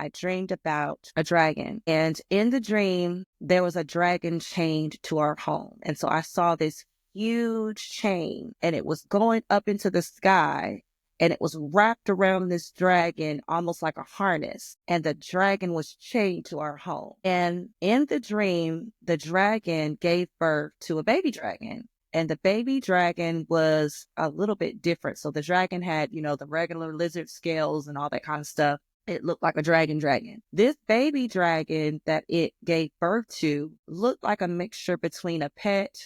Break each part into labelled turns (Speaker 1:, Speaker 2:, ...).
Speaker 1: I dreamed about a dragon. And in the dream, there was a dragon chained to our home. And so I saw this huge chain and it was going up into the sky and it was wrapped around this dragon almost like a harness. And the dragon was chained to our home. And in the dream, the dragon gave birth to a baby dragon. And the baby dragon was a little bit different. So the dragon had, the regular lizard scales and all that kind of stuff. It looked like a dragon. This baby dragon that it gave birth to looked like a mixture between a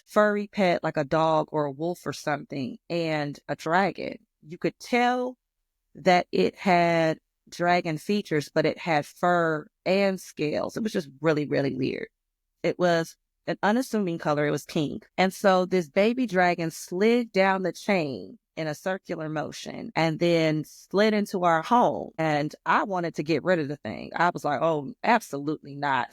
Speaker 1: furry pet, like a dog or a wolf or something, and a dragon. You could tell that it had dragon features, but it had fur and scales. It was just really, really weird. It was an unassuming color. It was pink. And so this baby dragon slid down the chain in a circular motion and then slid into our home. And I wanted to get rid of the thing. I was like, oh, absolutely not.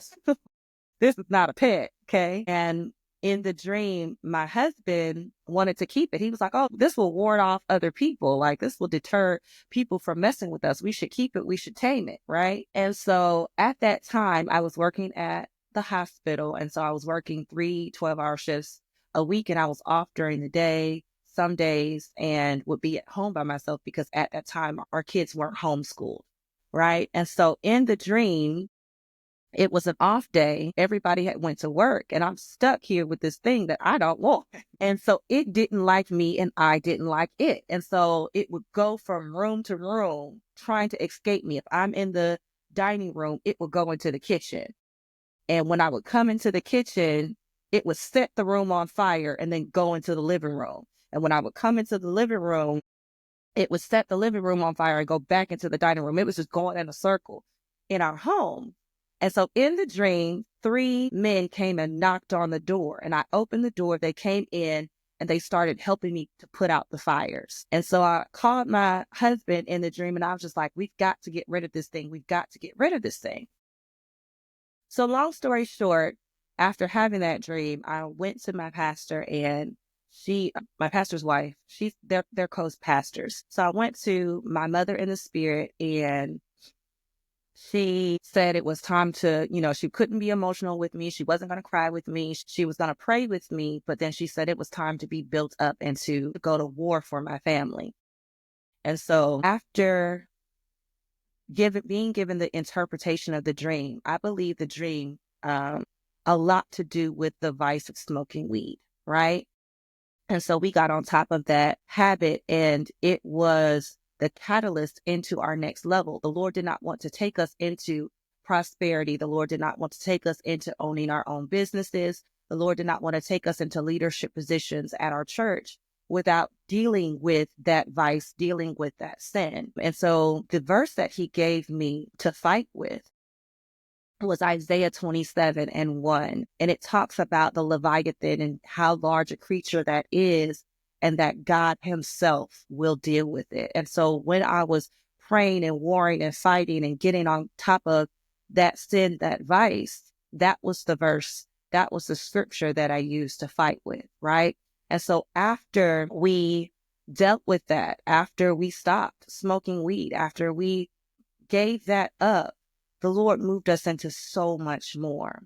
Speaker 1: This is not a pet. Okay. And in the dream, my husband wanted to keep it. He was like, oh, this will ward off other people. Like, this will deter people from messing with us. We should keep it. We should tame it. Right. And so at that time, I was working at the hospital. And so I was working 3 12-hour shifts a week, and I was off during the day, some days, and would be at home by myself because at that time our kids weren't homeschooled. Right. And so in the dream, it was an off day. Everybody had went to work and I'm stuck here with this thing that I don't want. And so it didn't like me and I didn't like it. And so it would go from room to room trying to escape me. If I'm in the dining room, it would go into the kitchen. And when I would come into the kitchen, it would set the room on fire and then go into the living room. And when I would come into the living room, it would set the living room on fire and go back into the dining room. It was just going in a circle in our home. And so in the dream, 3 men came and knocked on the door, and I opened the door. They came in and they started helping me to put out the fires. And so I called my husband in the dream and I was just like, we've got to get rid of this thing. We've got to get rid of this thing. So long story short, after having that dream, I went to my pastor and my pastor's wife, they're co-pastors. So I went to my mother in the spirit and she said it was time to, she couldn't be emotional with me. She wasn't going to cry with me. She was going to pray with me. But then she said it was time to be built up and to go to war for my family. And so after being given the interpretation of the dream, I believe the dream, a lot to do with the vice of smoking weed, right? And so we got on top of that habit, and it was the catalyst into our next level. The Lord did not want to take us into prosperity. The Lord did not want to take us into owning our own businesses. The Lord did not want to take us into leadership positions at our church without dealing with that vice, dealing with that sin. And so the verse that he gave me to fight with was Isaiah 27:1. And it talks about the Leviathan and how large a creature that is, and that God himself will deal with it. And so when I was praying and warring and fighting and getting on top of that sin, that vice, that was the verse, that was the scripture that I used to fight with, right? And so after we dealt with that, after we stopped smoking weed, after we gave that up, the Lord moved us into so much more.